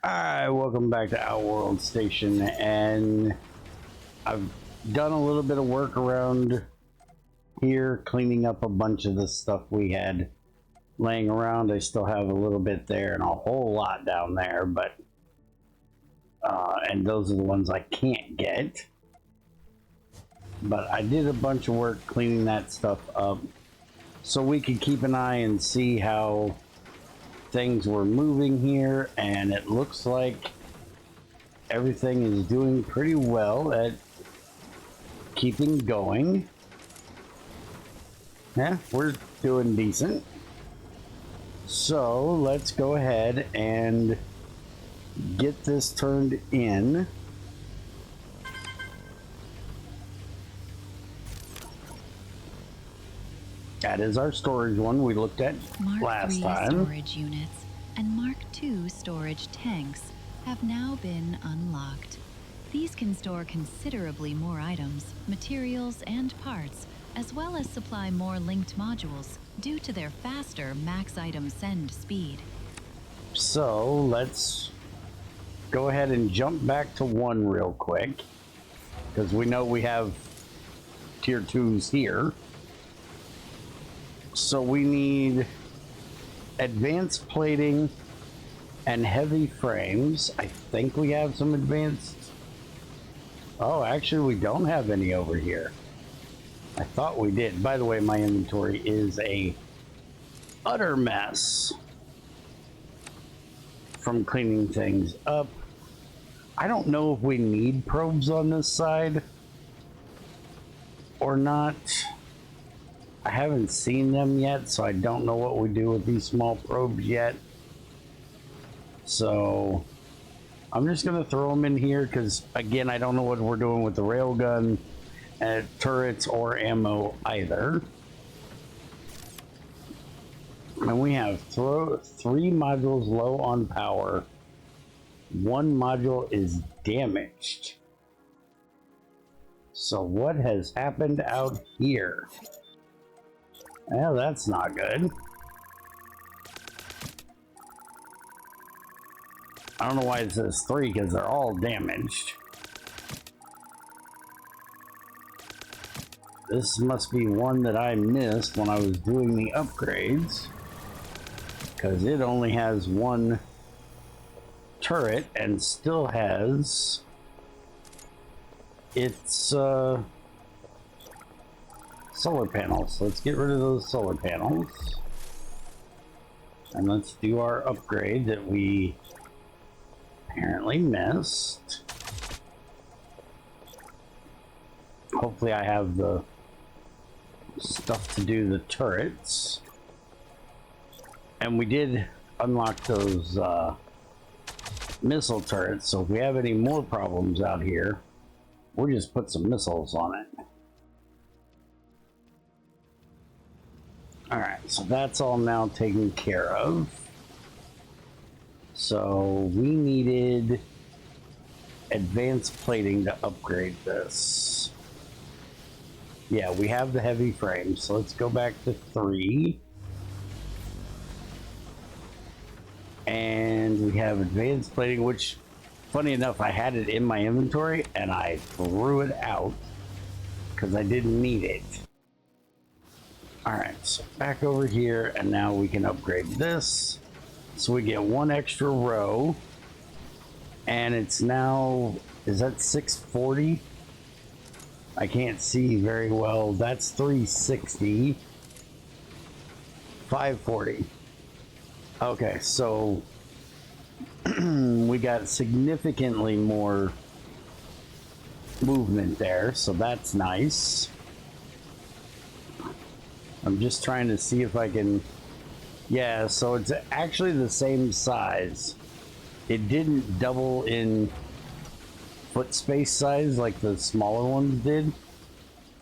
Hi, welcome back to Outworld Station, and I've done a little bit of work around here, cleaning up a bunch of the stuff we had laying around. I still have a little bit there and a whole lot down there, but and those are the ones I can't get. But I did a bunch of work cleaning that stuff up so we could keep an eye and see how things were moving here, and it looks like everything is doing pretty well at keeping going. Yeah, we're doing decent. So let's go ahead and get this turned in. That is our storage one we looked at last time. Mark 3 storage units and Mark 2 storage tanks have now been unlocked. These can store considerably more items, materials, and parts, as well as supply more linked modules due to their faster max item send speed. So let's go ahead and jump back to 1 real quick, because we know we have tier 2s here. So we need advanced plating and heavy frames. I think we have some advanced. Oh, actually we don't have any over here. I thought we did. By the way, my inventory is a utter mess from cleaning things up. I don't know if we need probes on this side or not. I haven't seen them yet, so I don't know what we do with these small probes yet. So I'm just gonna throw them in here because, again, I don't know what we're doing with the railgun, turrets, or ammo either. And we have 3 modules low on power. 1 module is damaged. So what has happened out here? Well, that's not good. I don't know why it says 3, because they're all damaged. This must be one that I missed when I was doing the upgrades, because it only has 1 turret and still has its solar panels. Let's get rid of those solar panels and let's do our upgrade that we apparently missed. Hopefully I have the stuff to do the turrets. And we did unlock those missile turrets, so if we have any more problems out here, we'll just put some missiles on it. Alright, so that's all now taken care of. So we needed advanced plating to upgrade this. Yeah, we have the heavy frame, so let's go back to 3. And we have advanced plating, which, funny enough, I had it in my inventory and I threw it out because I didn't need it. Alright, so back over here, and now we can upgrade this. So we get 1 extra row. And it's now, is that 640? I can't see very well. That's 360. 540. Okay, so we got significantly more movement there, so that's nice. I'm just trying to see if I can... Yeah, so it's actually the same size. It didn't double in foot space size like the smaller ones did.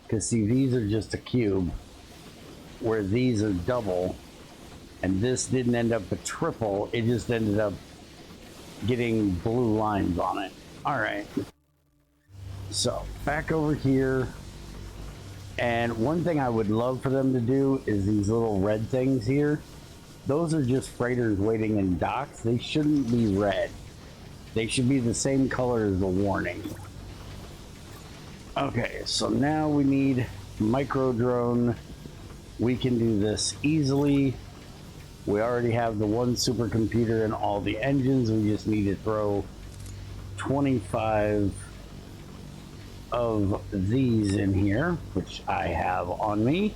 Because, see, these are just a cube, where these are double. And this didn't end up a triple, it just ended up getting blue lines on it. Alright. So, back over here. And one thing I would love for them to do is these little red things here. Those are just freighters waiting in docks. They shouldn't be red. They should be the same color as the warning. Okay, so now we need micro drone. We can do this easily. We already have the one supercomputer and all the engines. We just need to throw 25 of these in here, which I have on me.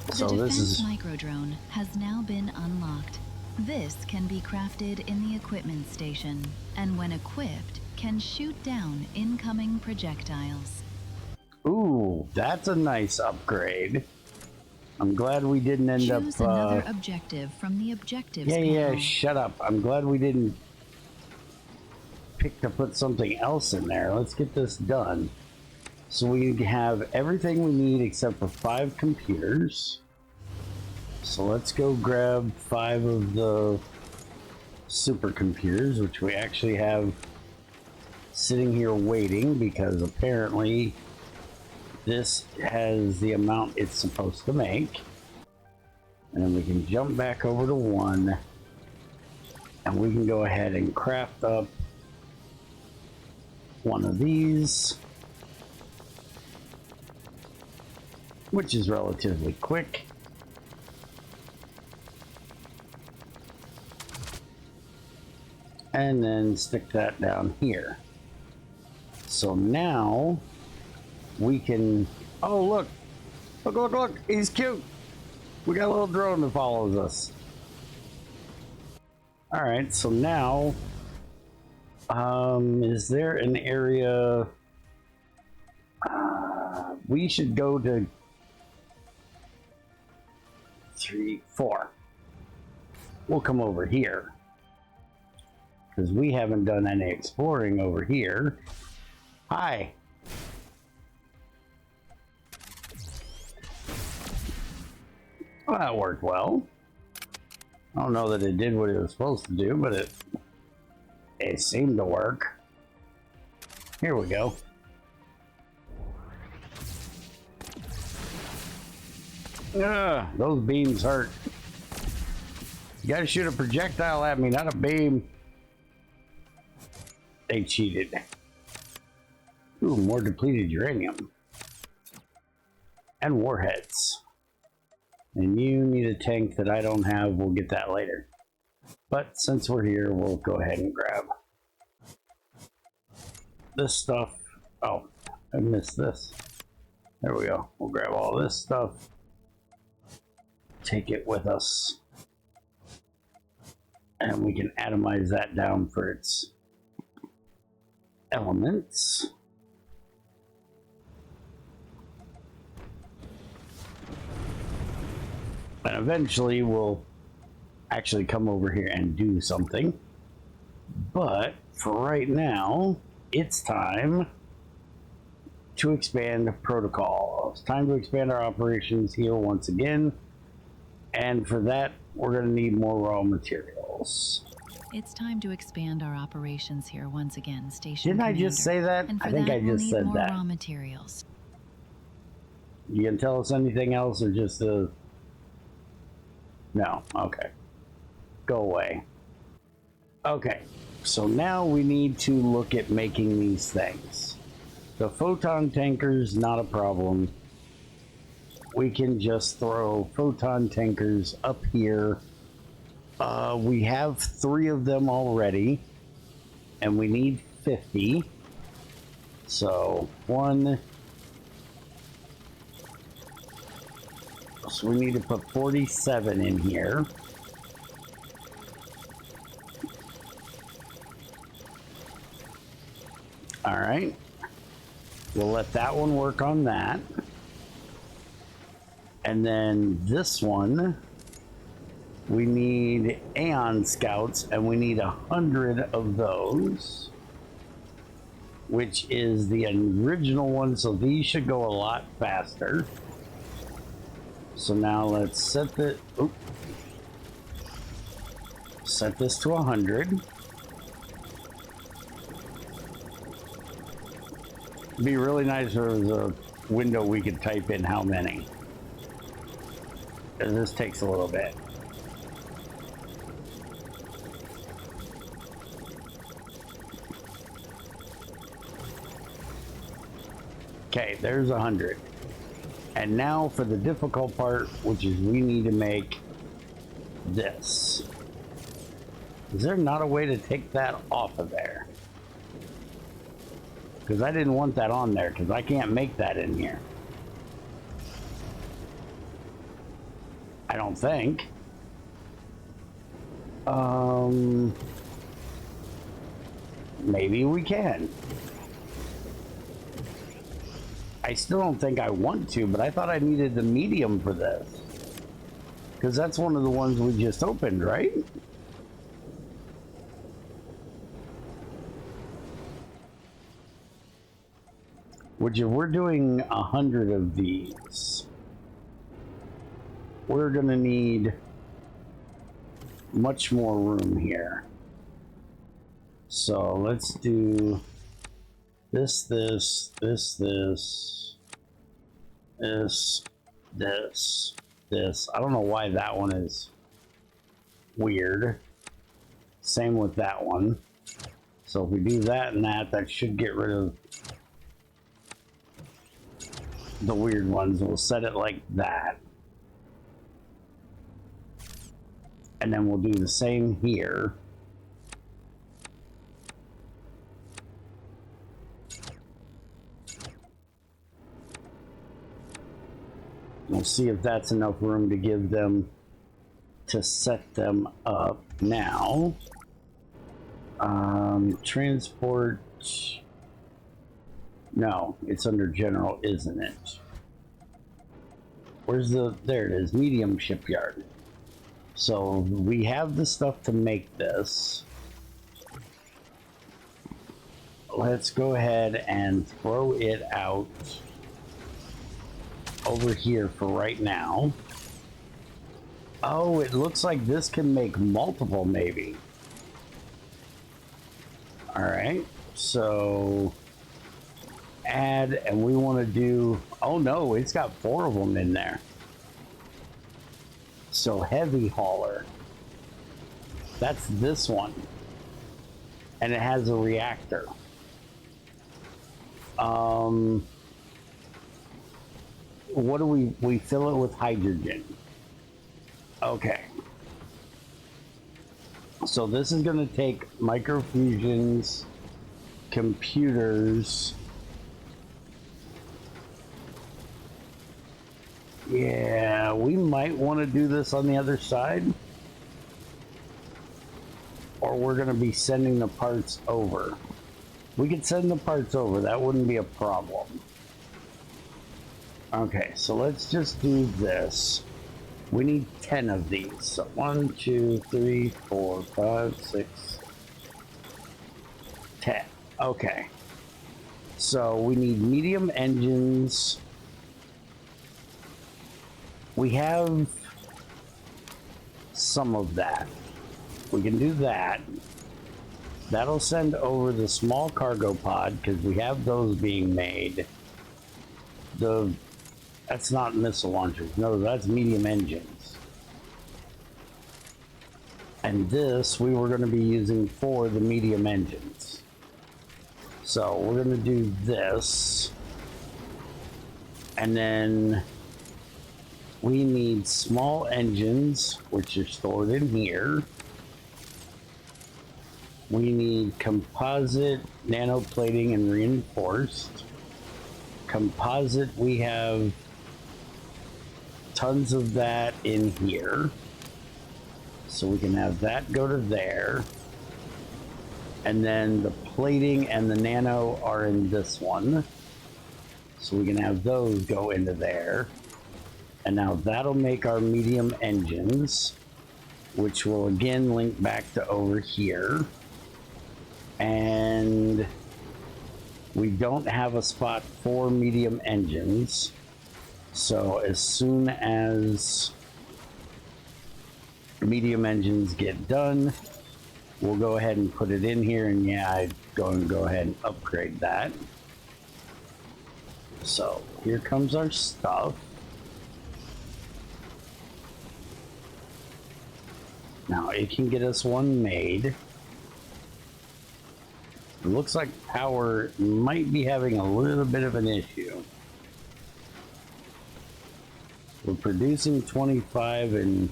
The defense microdrone has now been unlocked. This can be crafted in the equipment station, and when equipped, can shoot down incoming projectiles. Ooh, that's a nice upgrade. I'm glad we didn't end up... Choose another objective from the objectives panel. Yeah, shut up. I'm glad we didn't pick to put something else in there. Let's get this done. So we have everything we need except for 5 computers. So let's go grab 5 of the supercomputers, which we actually have sitting here waiting because apparently this has the amount it's supposed to make. And then we can jump back over to 1 and we can go ahead and craft up one of these, which is relatively quick. And then stick that down here. So now we can, oh look, look, he's cute. We got a little drone that follows us. All right, so now, is there an area, we should go to 3, 4. We'll come over here because we haven't done any exploring over here. Hi. Well, that worked well. I don't know that it did what it was supposed to do, but it seemed to work. Here we go. Ugh, those beams hurt. You gotta shoot a projectile at me, not a beam. They cheated. Ooh, more depleted uranium. And warheads. And you need a tank that I don't have. We'll get that later. But since we're here, we'll go ahead and grab this stuff. Oh, I missed this. There we go. We'll grab all this stuff. Take it with us. And we can atomize that down for its elements. And eventually we'll actually come over here and do something. But for right now, it's time to expand protocol. It's time to expand our operations here once again. And for that, we're going to need more raw materials. It's time to expand our operations here once again, Station Didn't Commander. I just say that? And for I think that, I just said more that. Raw materials. You can tell us anything else or just a... No, okay. Go away. Okay, so now we need to look at making these things. The photon tankers, not a problem. We can just throw photon tankers up here. We have 3 of them already, and we need 50. So 1. So we need to put 47 in here. All right. We'll let that one work on that. And then this one, we need Aeon Scouts, and we need 100 of those, which is the original one, so these should go a lot faster. So now let's set the, set this to 100. It'd be really nice if there was a window we could type in how many. And this takes a little bit. Okay, there's 100. And now for the difficult part, which is we need to make this. Is there not a way to take that off of there? Because I didn't want that on there, because I can't make that in here. I don't think. Maybe we can. I still don't think I want to, but I thought I needed the medium for this. Because that's one of the ones we just opened, right? Which if we're doing 100 of these, we're gonna need much more room here. So let's do this, this, this, this, this, this, this. I don't know why that one is weird. Same with that one. So if we do that and that, that should get rid of the weird ones. We'll set it like that. And then we'll do the same here. We'll see if that's enough room to give them, to set them up. Now, transport, no, it's under general, isn't it? Where's the, there it is, medium shipyard. So we have the stuff to make this. Let's go ahead and throw it out over here for right now. Oh, it looks like this can make multiple, maybe. All right, so add, and we want to do, oh no, it's got 4 of them in there. So heavy hauler, that's this one, and it has a reactor. What do we fill it with hydrogen? Okay. So this is going to take microfusions, computers. Yeah, we might want to do this on the other side. Or we're going to be sending the parts over. We could send the parts over. That wouldn't be a problem. Okay, so let's just do this. We need 10 of these. So 1, 2, 3, 4, 5, 6, 10. Okay. So we need medium engines. We have some of that. We can do that. That'll send over the small cargo pod because we have those being made. That's not missile launchers. No, that's medium engines. And this we were going to be using for the medium engines. So we're going to do this. And then we need small engines, which are stored in here. We need composite, nanoplating, and reinforced. Composite, we have tons of that in here. So we can have that go to there. And then the plating and the nano are in this one. So we can have those go into there. And now that'll make our medium engines, which will again link back to over here. And we don't have a spot for medium engines. So as soon as medium engines get done, we'll go ahead and put it in here. And yeah, I'd go ahead and upgrade that. So here comes our stuff. Now it can get us one made. It looks like power might be having a little bit of an issue. We're producing 25 and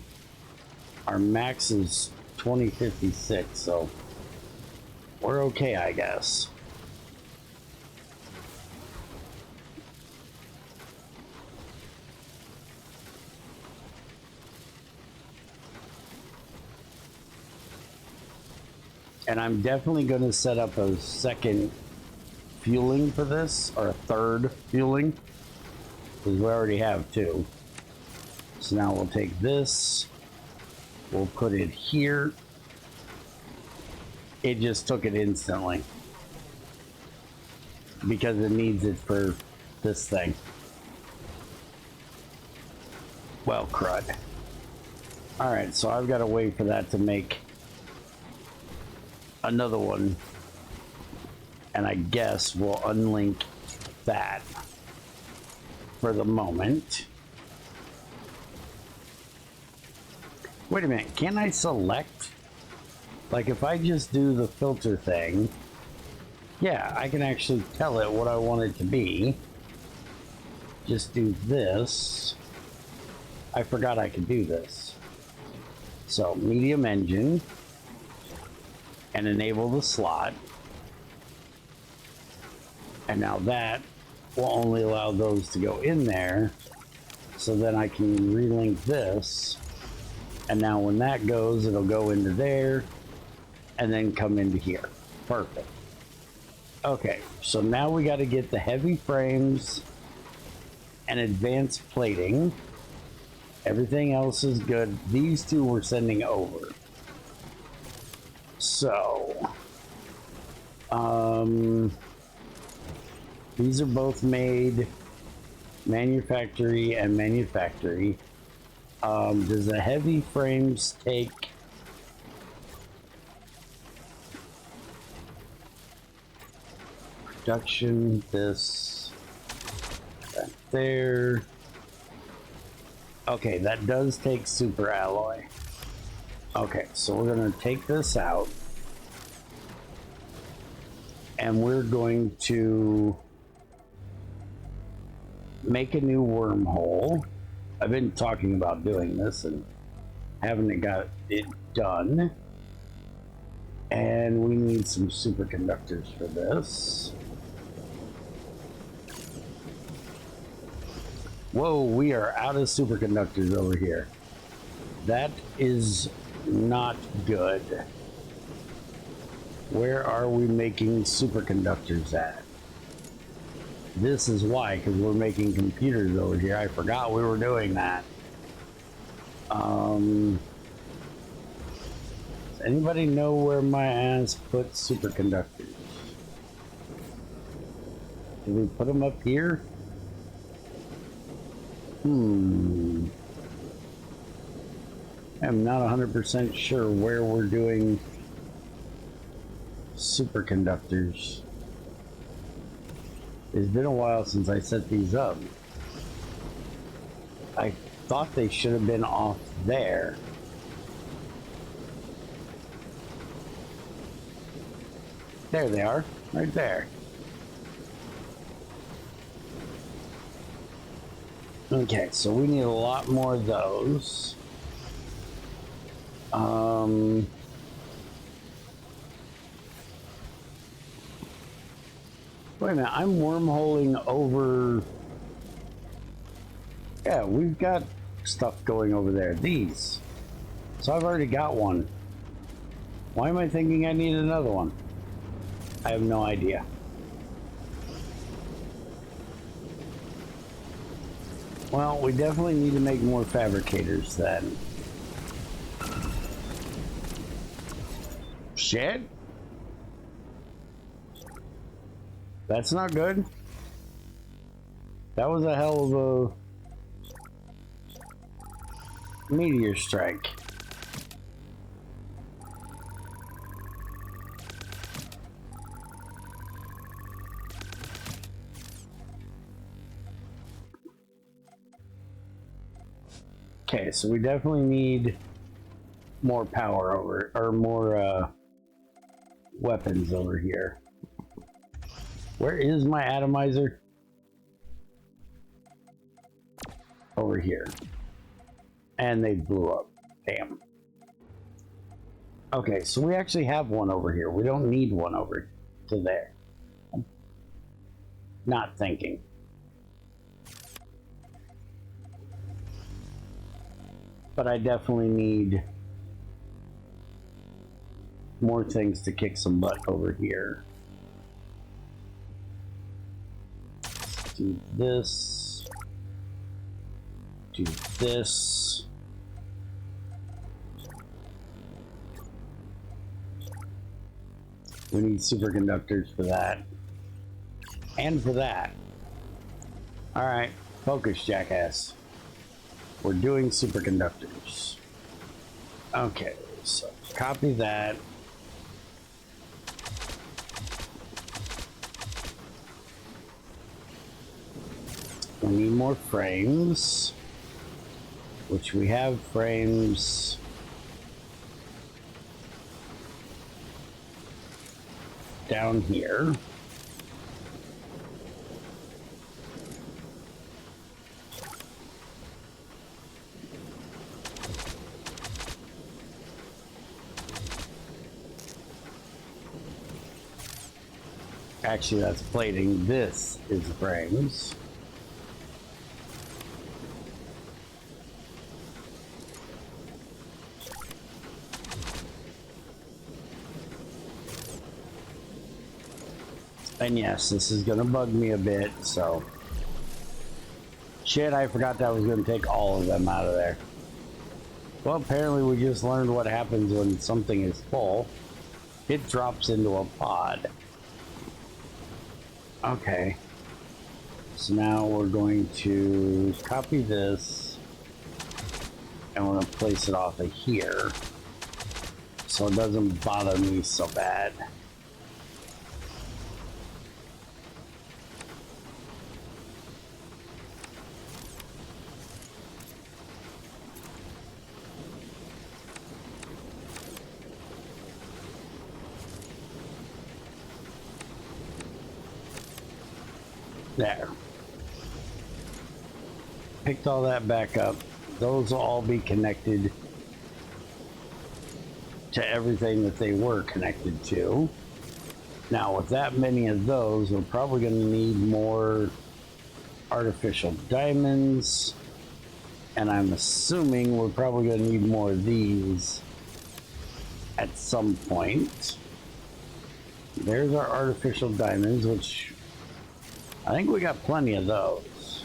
our max is 2056, so we're okay, I guess. And I'm definitely going to set up a second fueling for this, or a third fueling, because we already have two. So now we'll take this, we'll put it here. It just took it instantly because it needs it for this thing. Well, crud. All right, so I've got to wait for that to make another one, and I guess we'll unlink that for the moment. Wait a minute, can I select? Like if I just do the filter thing, yeah, I can actually tell it what I want it to be. Just do this. I forgot I could do this. So medium engine, and enable the slot. And now that will only allow those to go in there. So then I can relink this. And now when that goes, it'll go into there and then come into here. Perfect. Okay, so now we got to get the heavy frames and advanced plating. Everything else is good. These two we're sending over. So, these are both made manufactory and manufactory. Does the heavy frames take production? This, that there. Okay, that does take super alloy. Okay, so we're going to take this out. And we're going to make a new wormhole. I've been talking about doing this and haven't got it done. And we need some superconductors for this. Whoa, we are out of superconductors over here. That is not good. Where are we making superconductors at? This is why, because we're making computers over here. I forgot we were doing that. Does anybody know where my ass put superconductors? Did we put them up here? I'm not 100% sure where we're doing superconductors. It's been a while since I set these up. I thought they should have been off there. There they are, right there. Okay, so we need a lot more of those. Wait a minute, I'm wormholing over... Yeah, we've got stuff going over there. These. So I've already got one. Why am I thinking I need another one? I have no idea. Well, we definitely need to make more fabricators then. Shit. That's not good. That was a hell of a meteor strike. Okay, so we definitely need more power over, or more weapons over here. Where is my atomizer? Over here. And they blew up. Damn. Okay, so we actually have one over here. We don't need one over to there. I'm not thinking. But I definitely need more things to kick some butt over here. Do this. Do this. We need superconductors for that. And for that. Alright, focus, jackass. We're doing superconductors. Okay, so copy that. We need more frames, which we have frames. Down here. Actually, that's plating. This is frames. And yes, this is gonna bug me a bit, so. Shit, I forgot that I was gonna take all of them out of there. Well, apparently we just learned what happens when something is full. It drops into a pod. Okay. So now we're going to copy this and we're gonna place it off of here so it doesn't bother me so bad. There. Picked all that back up. Those will all be connected to everything that they were connected to. Now, with that many of those, we're probably going to need more artificial diamonds. And I'm assuming we're probably going to need more of these at some point. There's our artificial diamonds, which I think we got plenty of those.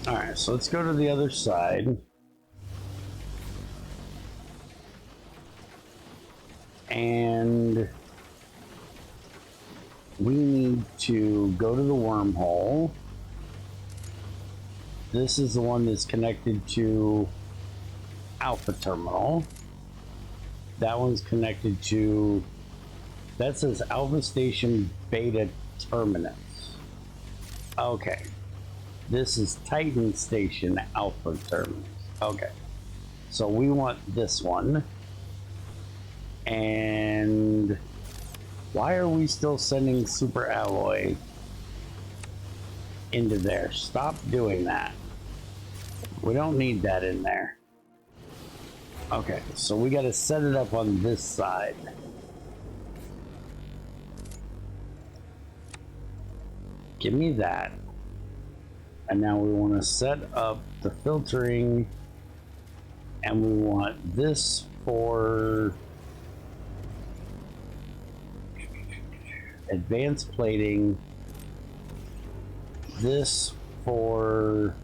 All right, so let's go to the other side. And we need to go to the wormhole. This is the one that's connected to Alpha Terminal. That one's connected to, that says Alpha Station Beta Terminus. Okay. This is Titan Station Alpha Terminus. Okay. So we want this one. And why are we still sending super alloy into there? Stop doing that. We don't need that in there. Okay, so we got to set it up on this side. Give me that. And now we want to set up the filtering, and we want this for advanced plating, this for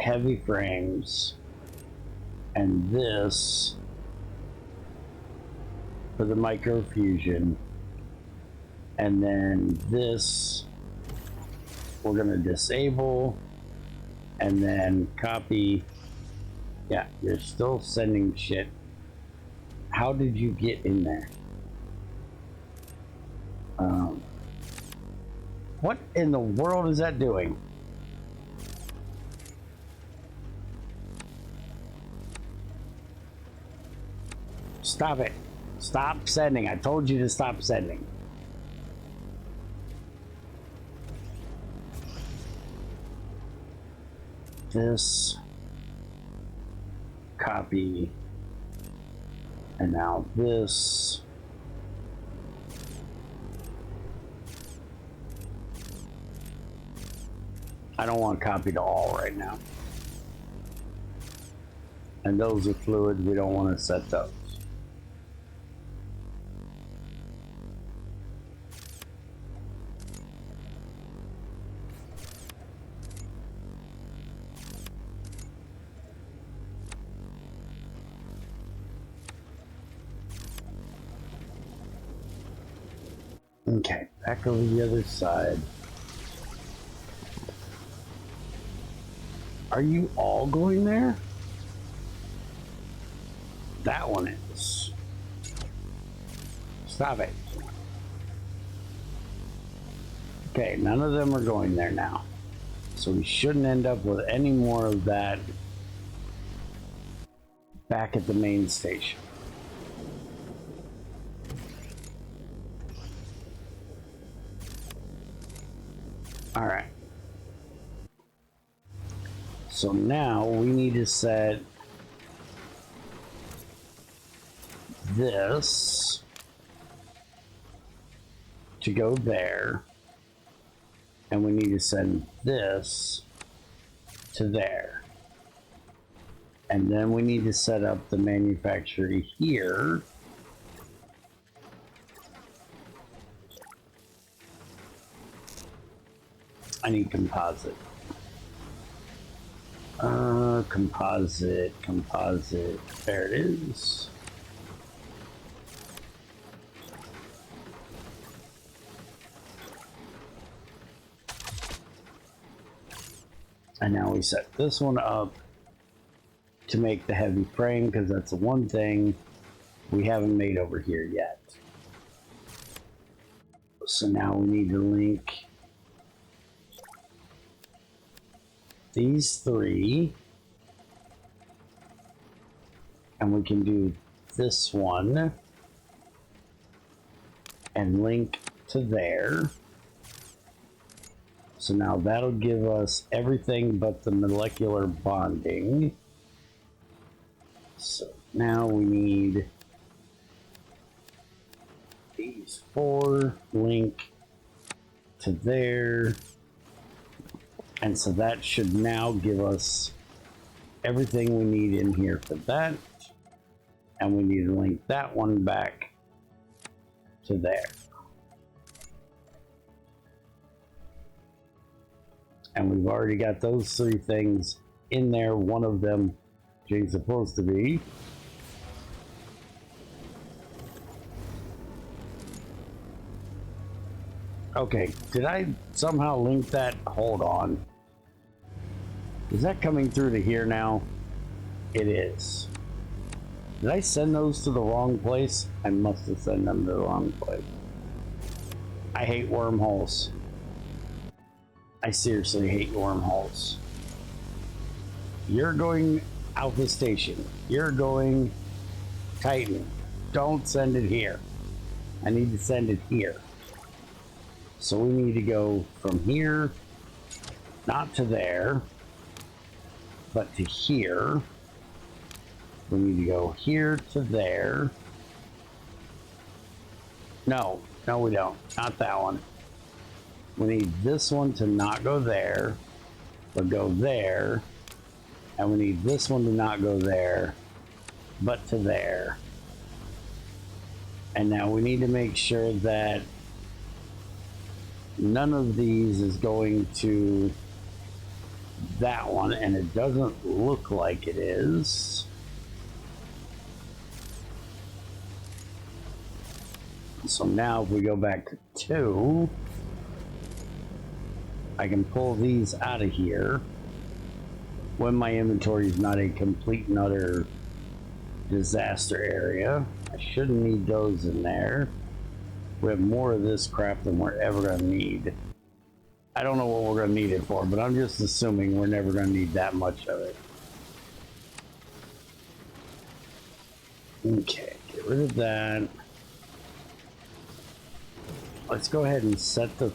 heavy frames, and this for the microfusion, and then this we're going to disable, and then copy. Yeah, you're still sending shit. How did you get in there? What in the world is that doing? Stop it. Stop sending. I told you to stop sending. This. Copy. And now this. I don't want copy to all right now. And those are fluid. We don't want to set those. Okay, back over the other side. Are you all going there? That one is. Stop it. Okay, none of them are going there now. So we shouldn't end up with any more of that back at the main station. All right. So now we need to set this to go there, and we need to send this to there. And then we need to set up the manufacturer here. I need composite. Composite. There it is. And now we set this one up to make the heavy frame, because that's the one thing we haven't made over here yet. So now we need to link these three, and we can do this one and link to there. So now that'll give us everything but the molecular bonding. So now we need these four, link to there. And so that should now give us everything we need in here for that. And we need to link that one back to there. And we've already got those three things in there. One of them is supposed to be. Okay, did I somehow link that? Hold on. Is that coming through to here now? It is. Did I send those to the wrong place? I must have sent them to the wrong place. I hate wormholes. I seriously hate wormholes. You're going Alpha Station. You're going Titan. Don't send it here. I need to send it here. So we need to go from here, not to there, but to here. We need to go here to there. No, we don't. Not that one. We need this one to not go there, but go there. And we need this one to not go there, but to there. And now we need to make sure that none of these is going to that one, and it doesn't look like it is. So now if we go back to 2, I can pull these out of here when my inventory is not a complete and utter disaster area. I shouldn't need those in there. We have more of this crap than we're ever going to need. I don't know what we're going to need it for, but I'm just assuming we're never going to need that much of it. Okay, get rid of that. Let's go ahead and set the...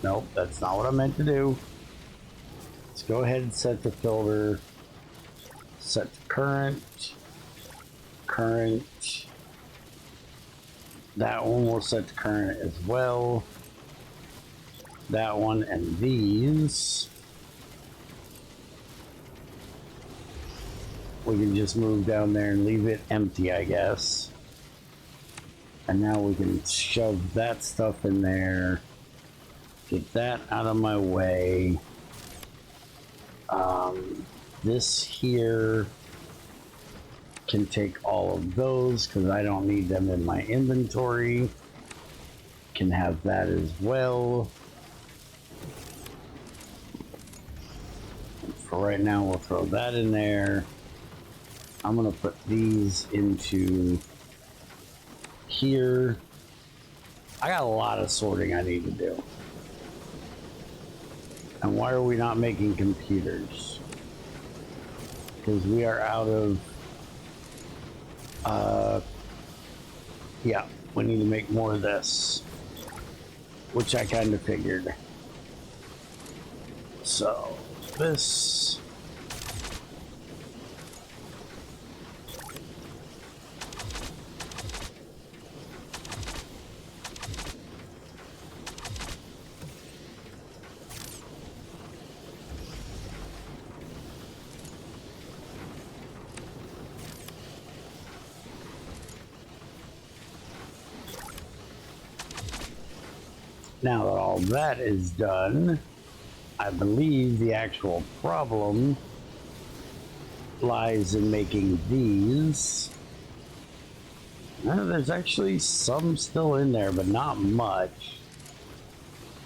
Nope, that's not what I meant to do. Let's go ahead and set the filter. Set the current. Current. That one will set the current as well. That one and these. We can just move down there and leave it empty, I guess. And now we can shove that stuff in there. Get that out of my way. This here can take all of those because I don't need them in my inventory. Can have that as well. For right now, we'll throw that in there. I'm gonna put these into here. I got a lot of sorting I need to do. And why are we not making computers? Because we are out of... yeah, we need to make more of this. Which I kind of figured. So, this... Now that all that is done, I believe the actual problem lies in making these. There's actually some still in there, but not much.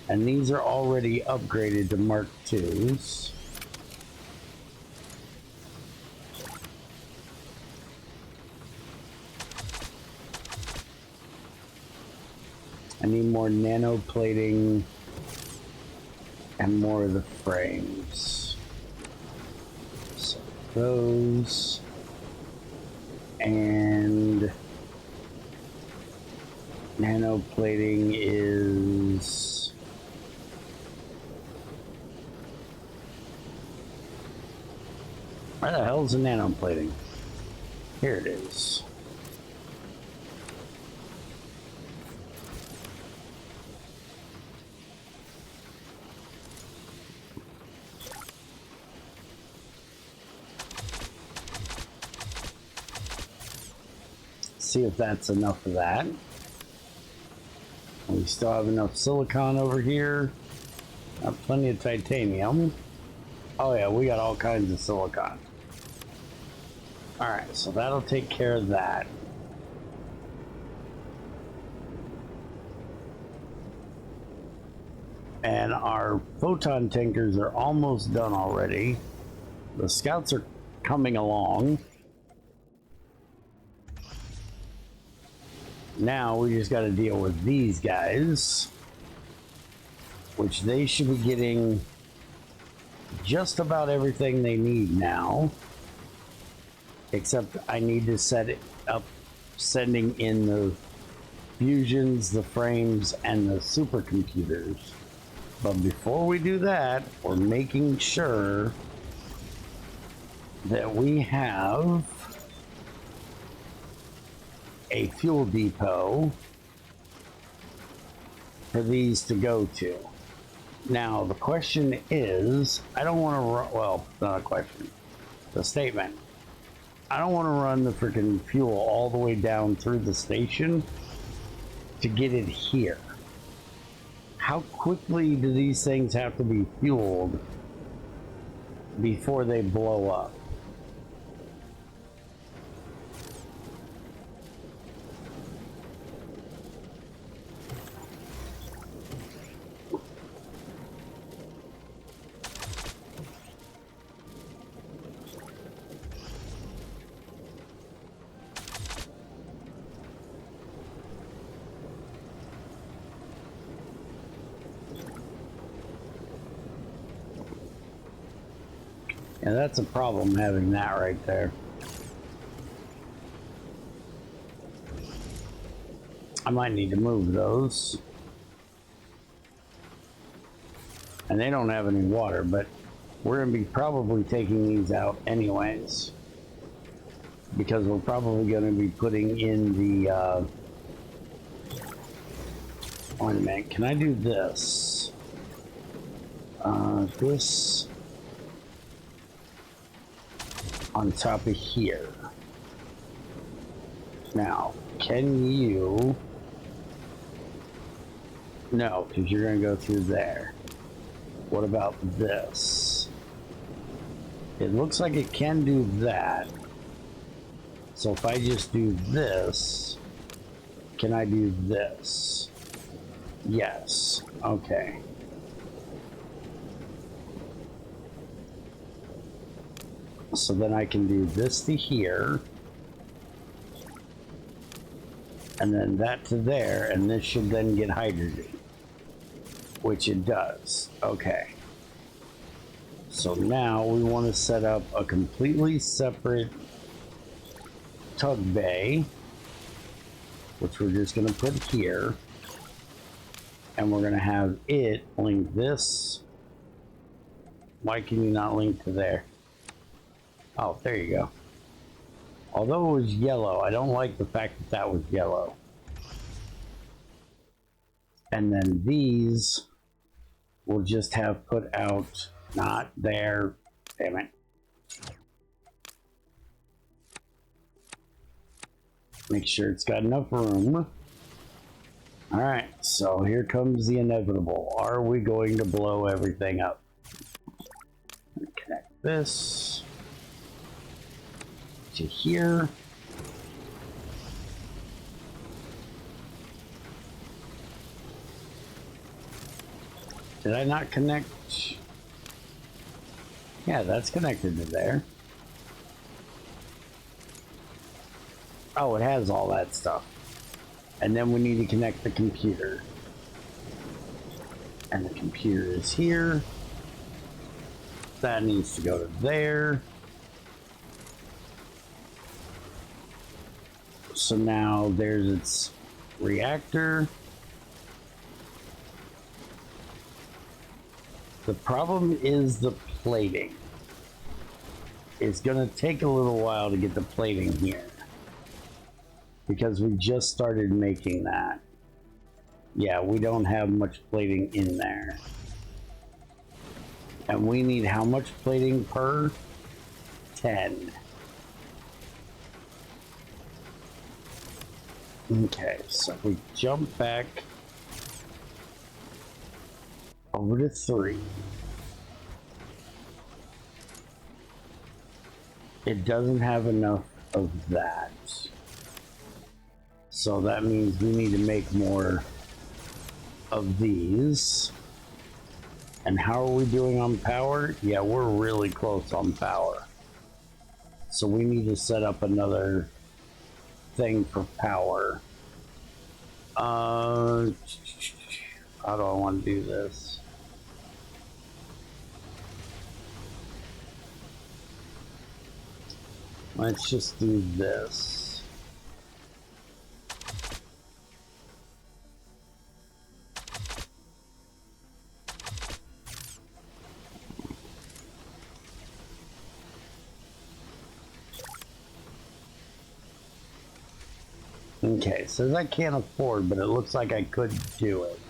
And these are already upgraded to Mark IIs. I need more nano plating and more of the frames. So those and nano plating is where the hell's the nano plating? Here it is. See if that's enough of that. We still have enough silicon over here. Got plenty of titanium. Oh yeah, we got all kinds of silicon. Alright, so that'll take care of that. And our photon tankers are almost done already. The scouts are coming along. Now we just got to deal with these guys, which they should be getting just about everything they need now, except I need to set it up, sending in the fusions, the frames, and the supercomputers. But before we do that, we're making sure that we have a fuel depot for these to go to. Now the question is, I don't want to run, well, not a question, the statement. I don't want to run the freaking fuel all the way down through the station to get it here. How quickly do these things have to be fueled before they blow up? And that's a problem having that right there. I might need to move those. And they don't have any water, but we're going to be probably taking these out anyways. Because we're probably going to be putting in the... Wait a minute, can I do this? This... on top of here. Now, can you... No, because you're going to go through there. What about this? It looks like it can do that. So if I just do this, can I do this? Yes. Okay. So then I can do this to here. And then that to there, and this should then get hydrogen. Which it does. Okay. So now we want to set up a completely separate tug bay, which we're just going to put here. And we're going to have it link this. Why can you not link to there? Oh, there you go. Although it was yellow, I don't like the fact that that was yellow. And then these we'll just have put out, not there. Damn it. Make sure it's got enough room. All right, so here comes the inevitable. Are we going to blow everything up? Connect this to here. Did I not connect? Yeah, that's connected to there. Oh, it has all that stuff. And then we need to connect the computer. And the computer is here. That needs to go to there. So now there's its reactor. The problem is the plating. It's gonna take a little while to get the plating here. Because we just started making that. Yeah, we don't have much plating in there. And we need how much plating per? 10. Okay, so we jump back over to 3. It doesn't have enough of that. So that means we need to make more of these. And how are we doing on power? Yeah, we're really close on power. So we need to set up another thing for power. How do I want to do this? Let's just do this. Okay, so I can't afford, but it looks like I could do it.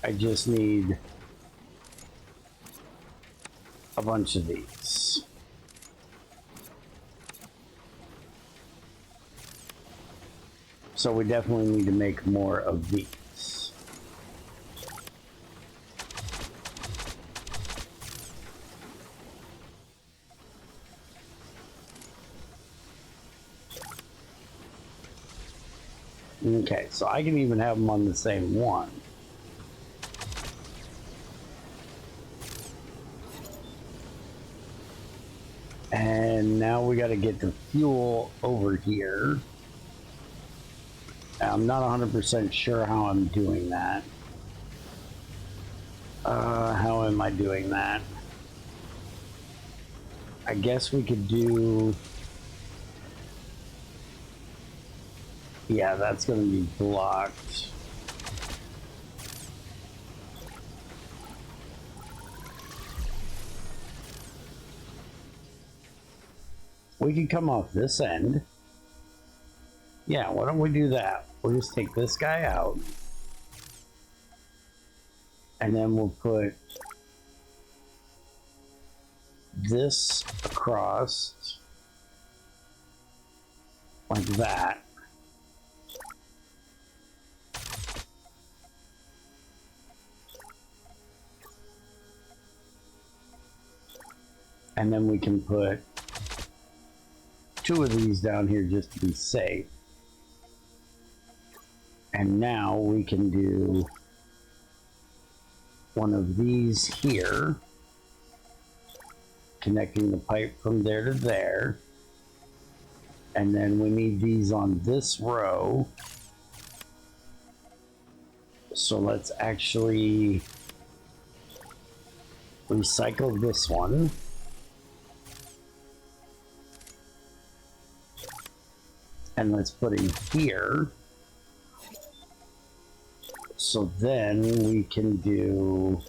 I just need a bunch of these. So we definitely need to make more of these. Okay, so I can even have them on the same one. And now we got to get the fuel over here. I'm not 100% sure how I'm doing that. How am I doing that? I guess we could do... Yeah, that's going to be blocked. We can come off this end. Yeah, why don't we do that? We'll just take this guy out. And then we'll put this across like that. And then we can put 2 of these down here just to be safe. And now we can do 1 of these here, connecting the pipe from there to there. And then we need these on this row. So let's actually recycle this one. And let's put it here. So then we can do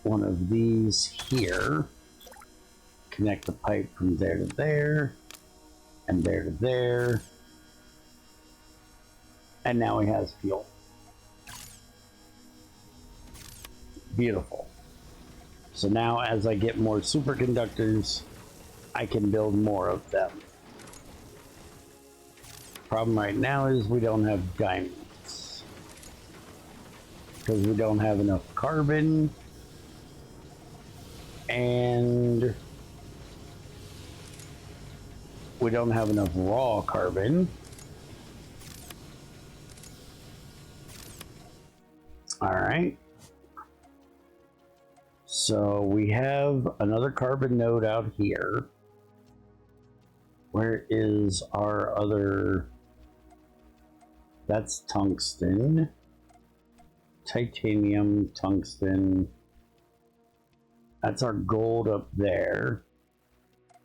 1 of these here. Connect the pipe from there to there. And there to there. And now he has fuel. Beautiful. So now as I get more superconductors, I can build more of them. Problem right now is we don't have diamonds. Because we don't have enough carbon. And we don't have enough raw carbon. Alright. So we have another carbon node out here. Where is our other... That's tungsten. Titanium, tungsten. That's our gold up there.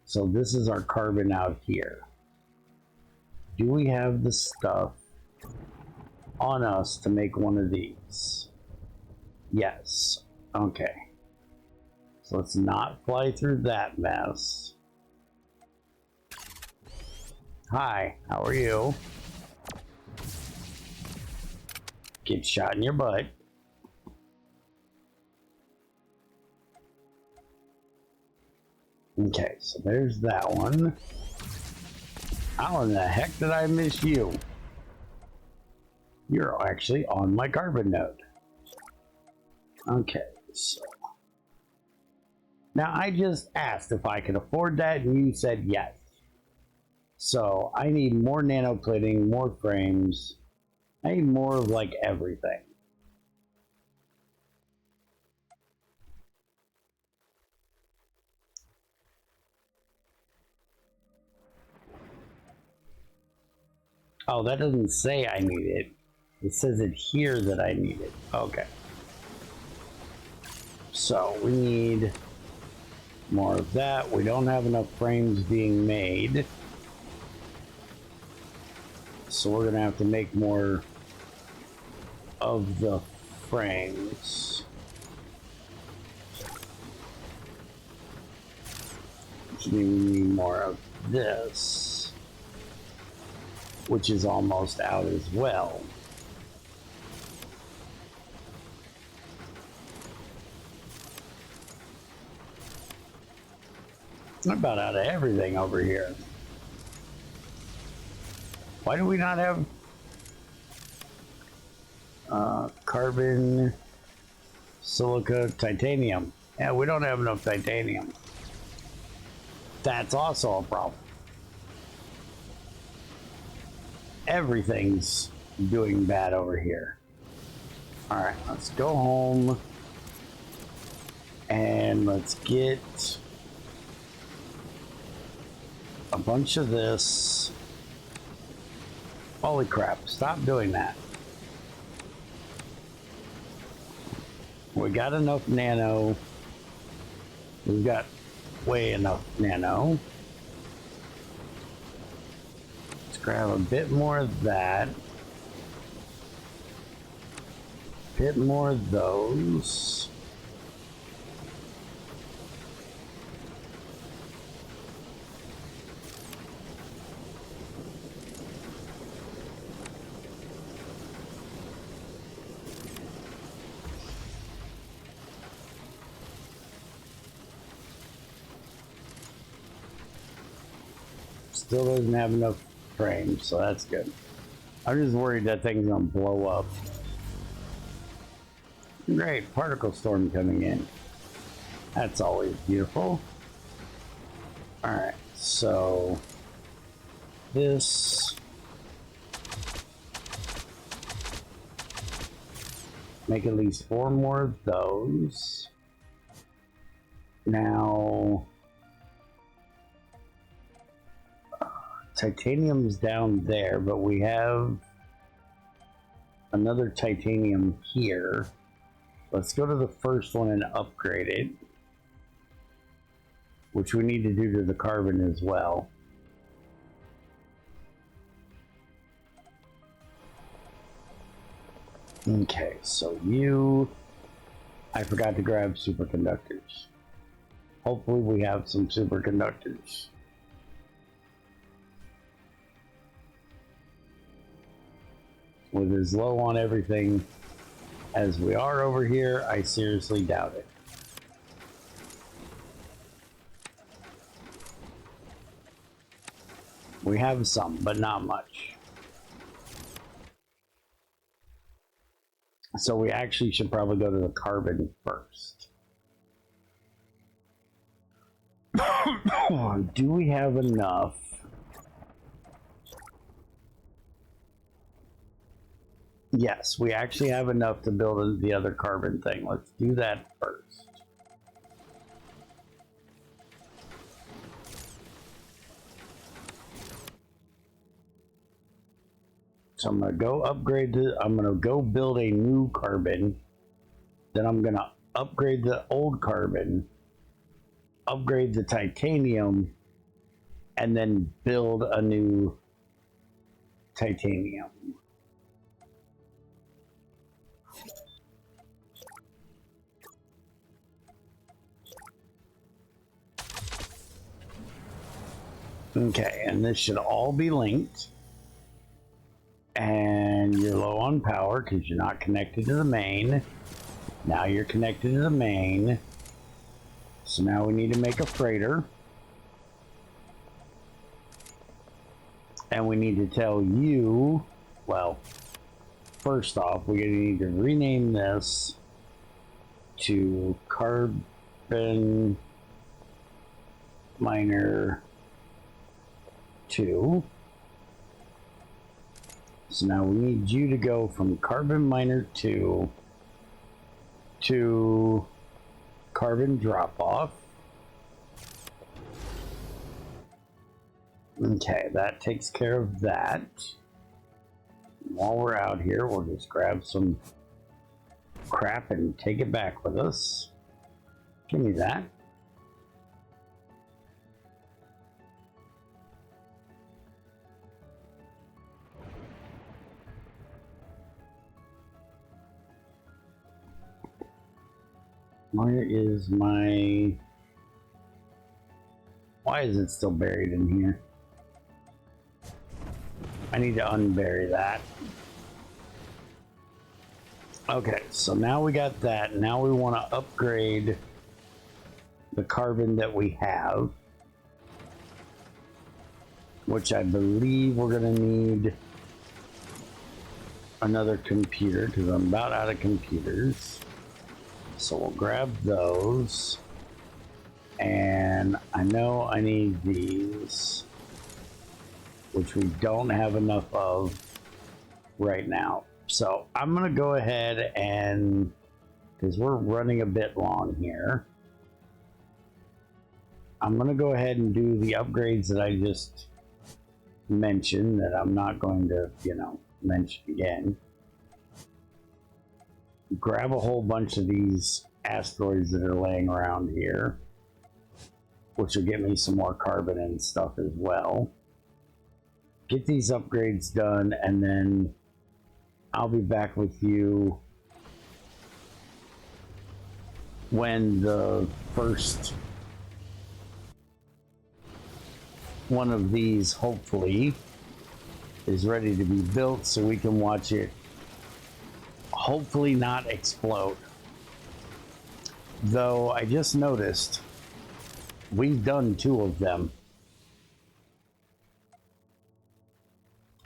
So this is our carbon out here. Do we have the stuff on us to make 1 of these? Yes. Okay. So let's not fly through that mess. Hi, how are you? Get shot in your butt. Okay, so there's that one. How in the heck did I miss you? You're actually on my carbon node. Okay, so... Now, I just asked if I could afford that, and you said yes. So, I need more nanoplating, more frames. I need more of, like, everything. Oh, that doesn't say I need it. It says it here that I need it. Okay. So, we need more of that. We don't have enough frames being made. So we're going to have to make more of the frames. Which means we need more of this, which is almost out as well. I'm about out of everything over here. Why do we not have carbon, silica, titanium? Yeah, we don't have enough titanium. That's also a problem. Everything's doing bad over here. Alright, let's go home and let's get a bunch of this. Holy crap, stop doing that. We got enough nano. We've got way enough nano. Let's grab a bit more of that. Bit more of those. Still doesn't have enough frames, so that's good. I'm just worried that thing's gonna blow up. Great, particle storm coming in. That's always beautiful. Alright, so this make at least 4 more of those. Now titanium's down there, but we have another titanium here. Let's go to the first one and upgrade it, which we need to do to the carbon as well. Okay, so I forgot to grab superconductors. Hopefully we have some superconductors. With as low on everything as we are over here, I seriously doubt it. We have some, but not much. So we actually should probably go to the carbon first. Do we have enough? Yes, we actually have enough to build the other carbon thing. Let's do that first. So I'm gonna go upgrade I'm gonna go build a new carbon. Then I'm gonna upgrade the old carbon, upgrade the titanium, and then build a new titanium. Okay, and this should all be linked. And you're low on power because you're not connected to the main. Now you're connected to the main. So now we need to make a freighter. And we need to tell you, well, first off, we're going to need to rename this to Carbon Miner 2. So now we need you to go from Carbon Miner 2 to Carbon Drop Off. Okay, that takes care of that. While we're out here, we'll just grab some crap and take it back with us. Give me that. Where is my... Why is it still buried in here? I need to unbury that. Okay, so now we got that. Now we want to upgrade the carbon that we have, which I believe we're going to need another computer because I'm about out of computers. So we'll grab those. And I know I need these, which we don't have enough of right now. So I'm going to go ahead and, because we're running a bit long here, I'm going to go ahead and do the upgrades that I just mentioned that I'm not going to, mention again. Grab a whole bunch of these asteroids that are laying around here. which will get me some more carbon and stuff as well. Get these upgrades done, and then I'll be back with you when the first one of these, hopefully, is ready to be built so we can watch it hopefully not explode. Though I just noticed we've done 2 of them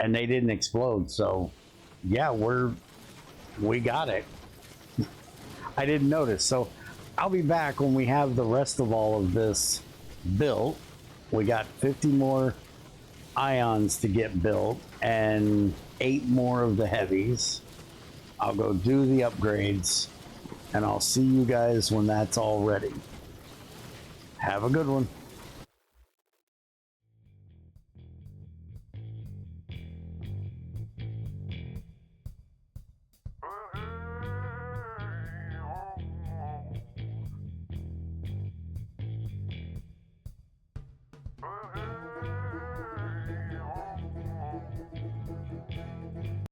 and they didn't explode, so yeah, we got it. I didn't notice, so I'll be back when we have the rest of all of this built. We got 50 more ions to get built and 8 more of the heavies. I'll go do the upgrades and I'll see you guys when that's all ready. Have a good one.